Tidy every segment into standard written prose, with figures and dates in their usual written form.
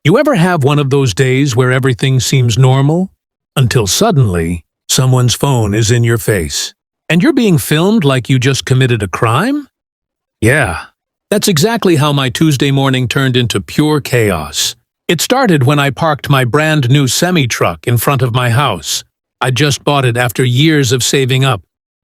You ever have one of those days where everything seems normal? Until suddenly, someone's phone is in your face. And you're being filmed like you just committed a crime? Yeah, that's exactly how my Tuesday morning turned into pure chaos. It started when I parked my brand new semi-truck in front of my house. I just bought it after years of saving up.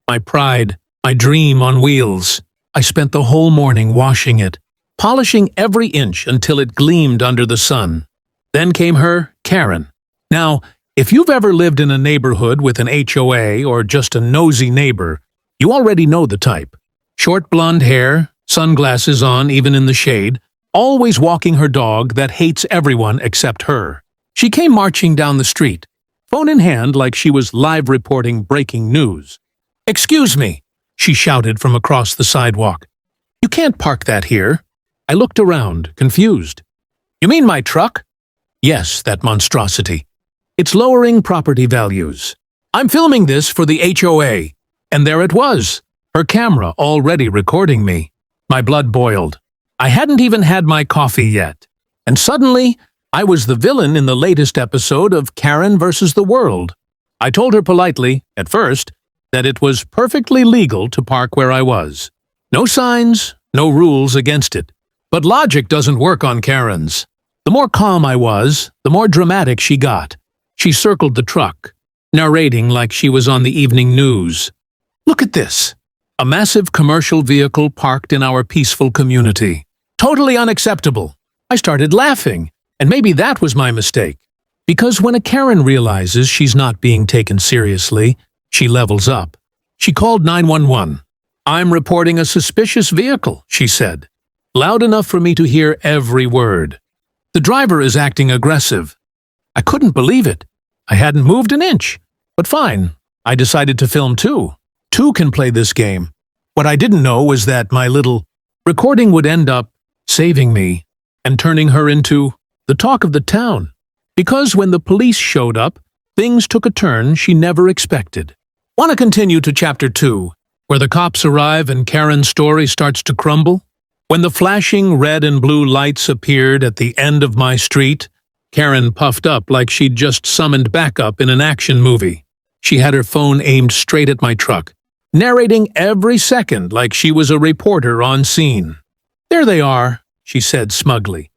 My pride, my dream on wheels. I spent the whole morning washing it, polishing every inch until it gleamed under the sun. Then came her, Karen. Now, if you've ever lived in a neighborhood with an HOA or just a nosy neighbor, you already know the type. Short blonde hair, sunglasses on even in the shade, always walking her dog that hates everyone except her. She came marching down the street, phone in hand like she was live reporting breaking news. "Excuse me," she shouted from across the sidewalk. "You can't park that here." I looked around, confused. "You mean my truck?" "Yes, that monstrosity. It's lowering property values. I'm filming this for the HOA." And there it was, her camera already recording me. My blood boiled. I hadn't even had my coffee yet. And suddenly, I was the villain in the latest episode of Karen versus the World. I told her politely, at first, that it was perfectly legal to park where I was. No signs, no rules against it. But logic doesn't work on Karens. The more calm I was, the more dramatic she got. She circled the truck, narrating like she was on the evening news. "Look at this. A massive commercial vehicle parked in our peaceful community. Totally unacceptable." I started laughing, and maybe that was my mistake. Because when a Karen realizes she's not being taken seriously, she levels up. She called 911. "I'm reporting a suspicious vehicle," she said, loud enough for me to hear every word. "The driver is acting aggressive." I couldn't believe it. I hadn't moved an inch. But fine, I decided to film too. Two can play this game. What I didn't know was that my little recording would end up saving me and turning her into the talk of the town. Because when the police showed up, things took a turn she never expected. Want to continue to Chapter 2, where the cops arrive and Karen's story starts to crumble? When the flashing red and blue lights appeared at the end of my street, Karen puffed up like she'd just summoned backup in an action movie. She had her phone aimed straight at my truck, narrating every second like she was a reporter on scene. "There they are," she said smugly.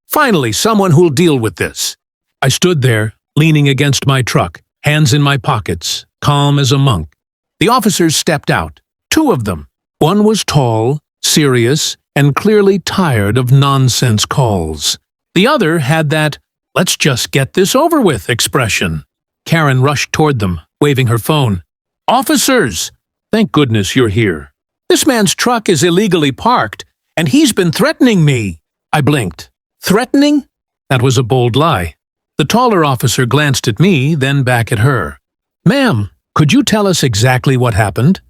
"Finally, someone who'll deal with this." I stood there, leaning against my truck, hands in my pockets, calm as a monk. The officers stepped out, two of them. One was tall, serious, and clearly tired of nonsense calls. The other had that, "let's just get this over with" expression. Karen rushed toward them, waving her phone. "Officers! Thank goodness you're here. This man's truck is illegally parked, and he's been threatening me." I blinked. Threatening? That was a bold lie. The taller officer glanced at me, then back at her. "Ma'am, could you tell us exactly what happened?"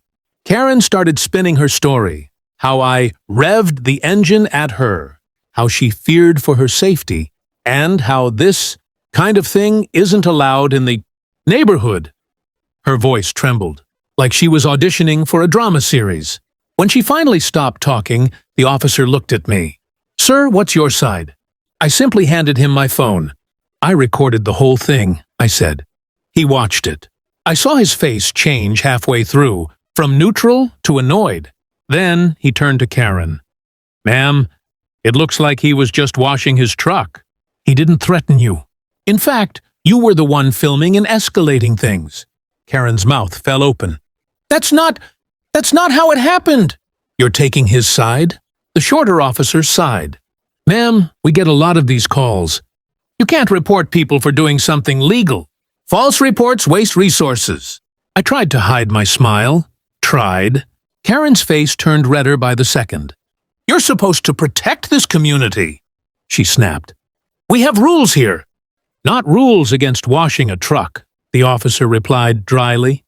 Karen started spinning her story. How I revved the engine at her, how she feared for her safety, and how this kind of thing isn't allowed in the neighborhood. Her voice trembled, like she was auditioning for a drama series. When she finally stopped talking, the officer looked at me. "Sir, what's your side?" I simply handed him my phone. "I recorded the whole thing," I said. He watched it. I saw his face change halfway through, from neutral to annoyed. Then he turned to Karen. "Ma'am, it looks like he was just washing his truck. He didn't threaten you. In fact, you were the one filming and escalating things." Karen's mouth fell open. That's not how it happened." "You're taking his side?" The shorter officer sighed. "Ma'am, we get a lot of these calls. You can't report people for doing something legal. False reports waste resources." I tried to hide my smile. Tried. Karen's face turned redder by the second. "You're supposed to protect this community," she snapped. "We have rules here." "Not rules against washing a truck," the officer replied dryly.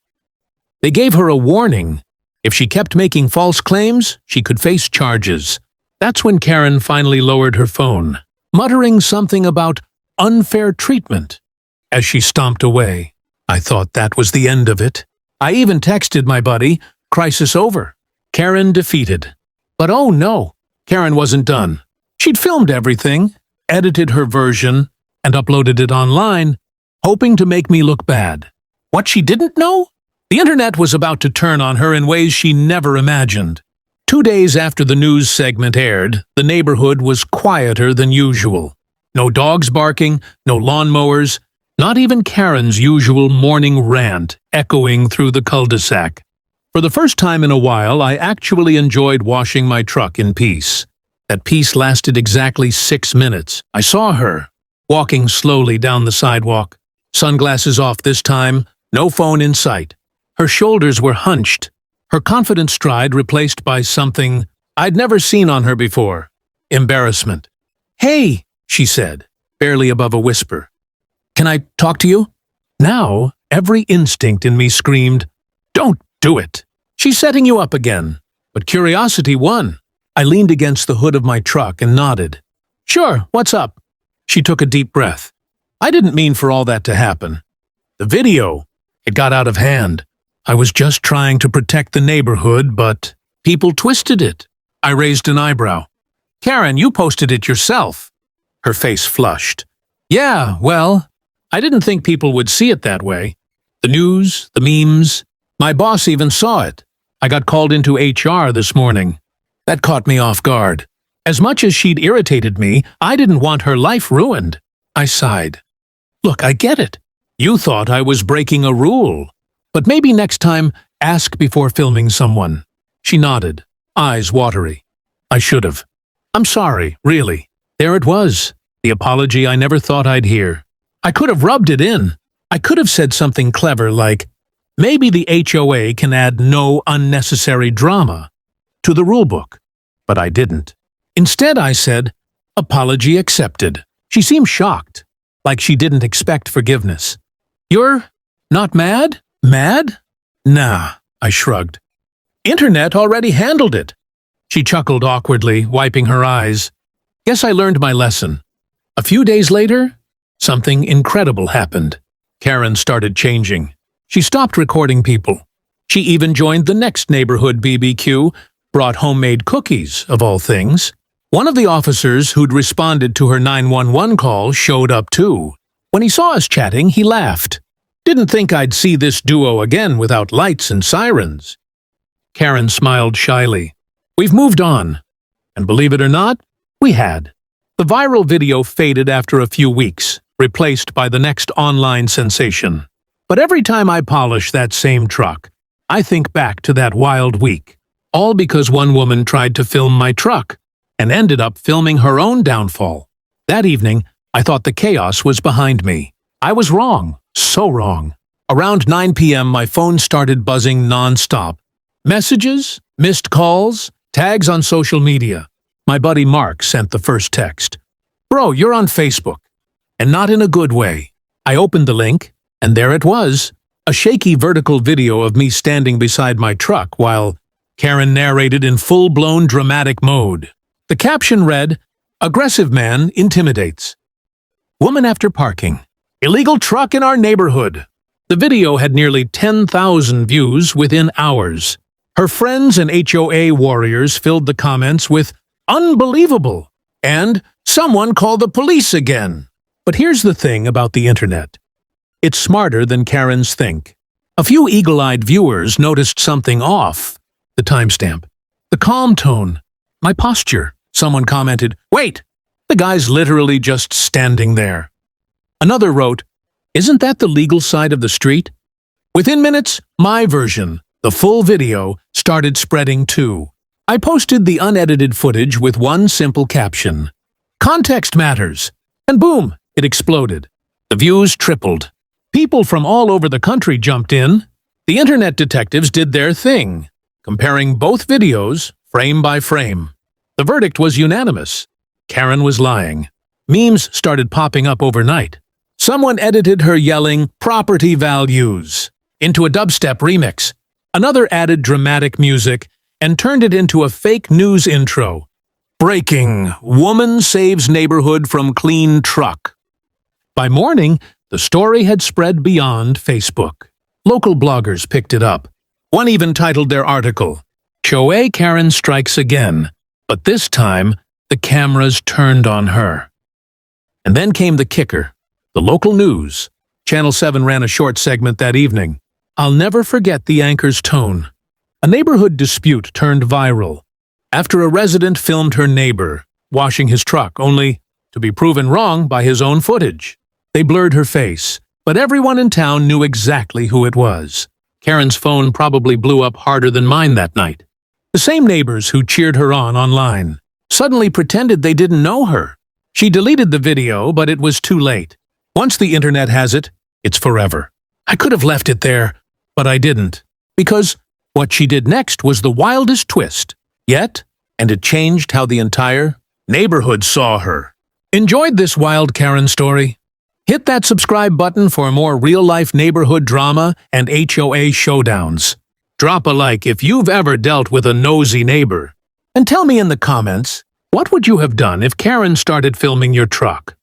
They gave her a warning. If she kept making false claims, she could face charges. That's when Karen finally lowered her phone, muttering something about unfair treatment. As she stomped away, I thought that was the end of it. I even texted my buddy, "Crisis over. Karen defeated." But oh no, Karen wasn't done. She'd filmed everything, edited her version, and uploaded it online, hoping to make me look bad. What she didn't know? The internet was about to turn on her in ways she never imagined. 2 days after the news segment aired, the neighborhood was quieter than usual. No dogs barking, no lawnmowers, not even Karen's usual morning rant echoing through the cul-de-sac. For the first time in a while, I actually enjoyed washing my truck in peace. That peace lasted exactly 6 minutes. I saw her, walking slowly down the sidewalk. Sunglasses off this time, no phone in sight. Her shoulders were hunched, her confident stride replaced by something I'd never seen on her before. Embarrassment. "Hey," she said, barely above a whisper. "Can I talk to you?" Now, every instinct in me screamed, "Don't do it. She's setting you up again." But curiosity won. I leaned against the hood of my truck and nodded. "Sure, what's up?" She took a deep breath. I didn't mean for all that to happen. The video, it got out of hand. I was just trying to protect the neighborhood, but people twisted it. I raised an eyebrow. "Karen, you posted it yourself." Her face flushed. "Yeah, well, I didn't think people would see it that way. The news, the memes. My boss even saw it. I got called into HR this morning. That caught me off guard. As much as she'd irritated me, I didn't want her life ruined." I sighed. "Look, I get it. You thought I was breaking a rule. But maybe next time, ask before filming someone." She nodded, eyes watery. "I should have. I'm sorry, really." There it was, the apology I never thought I'd hear. I could have rubbed it in. I could have said something clever like, maybe the HOA can add no unnecessary drama to the rulebook. But I didn't. Instead, I said, "Apology accepted." She seemed shocked, like she didn't expect forgiveness. "You're not mad? Mad?" "Nah," I shrugged. "Internet already handled it." She chuckled awkwardly, wiping her eyes. Guess I learned my lesson. A few days later, something incredible happened. Karen started changing. She stopped recording people. She even joined the next neighborhood BBQ, brought homemade cookies, of all things. One of the officers who'd responded to her 911 call showed up too. When he saw us chatting, he laughed. Didn't think I'd see this duo again without lights and sirens. Karen smiled shyly. We've moved on. And believe it or not, we had. The viral video faded after a few weeks, replaced by the next online sensation. But every time I polish that same truck, I think back to that wild week. All because one woman tried to film my truck and ended up filming her own downfall. That evening, I thought the chaos was behind me. I was wrong, so wrong. Around 9 p.m., my phone started buzzing non-stop. Messages, missed calls, tags on social media. My buddy Mark sent the first text. "Bro, you're on Facebook." And not in a good way. I opened the link, and there it was, a shaky vertical video of me standing beside my truck while Karen narrated in full-blown dramatic mode. The caption read, "Aggressive man intimidates. Woman after parking. Illegal truck in our neighborhood." The video had nearly 10,000 views within hours. Her friends and HOA warriors filled the comments with, "Unbelievable!" and "Someone call the police again." But here's the thing about the internet. It's smarter than Karens think. A few eagle-eyed viewers noticed something off. The timestamp. The calm tone. My posture. Someone commented, "Wait! The guy's literally just standing there." Another wrote, "Isn't that the legal side of the street?" Within minutes, my version, the full video, started spreading too. I posted the unedited footage with one simple caption. "Context matters." And boom, it exploded. The views tripled. People from all over the country jumped in. The internet detectives did their thing, comparing both videos, frame by frame. The verdict was unanimous. Karen was lying. Memes started popping up overnight. Someone edited her yelling, "Property values," into a dubstep remix. Another added dramatic music and turned it into a fake news intro. Breaking: Woman saves neighborhood from clean truck. By morning, the story had spread beyond Facebook. Local bloggers picked it up. One even titled their article, "HOA Karen Strikes Again," but this time, the cameras turned on her. And then came the kicker, the local news. Channel 7 ran a short segment that evening. I'll never forget the anchor's tone. A neighborhood dispute turned viral after a resident filmed her neighbor washing his truck, only to be proven wrong by his own footage. They blurred her face, but everyone in town knew exactly who it was. Karen's phone probably blew up harder than mine that night. The same neighbors who cheered her on online suddenly pretended they didn't know her. She deleted the video, but it was too late. Once the internet has it, it's forever. I could have left it there, but I didn't, because what she did next was the wildest twist. Yet, and it changed how the entire neighborhood saw her. Enjoyed this wild Karen story? Hit that subscribe button for more real-life neighborhood drama and HOA showdowns. Drop a like if you've ever dealt with a nosy neighbor. And tell me in the comments, what would you have done if Karen started filming your truck?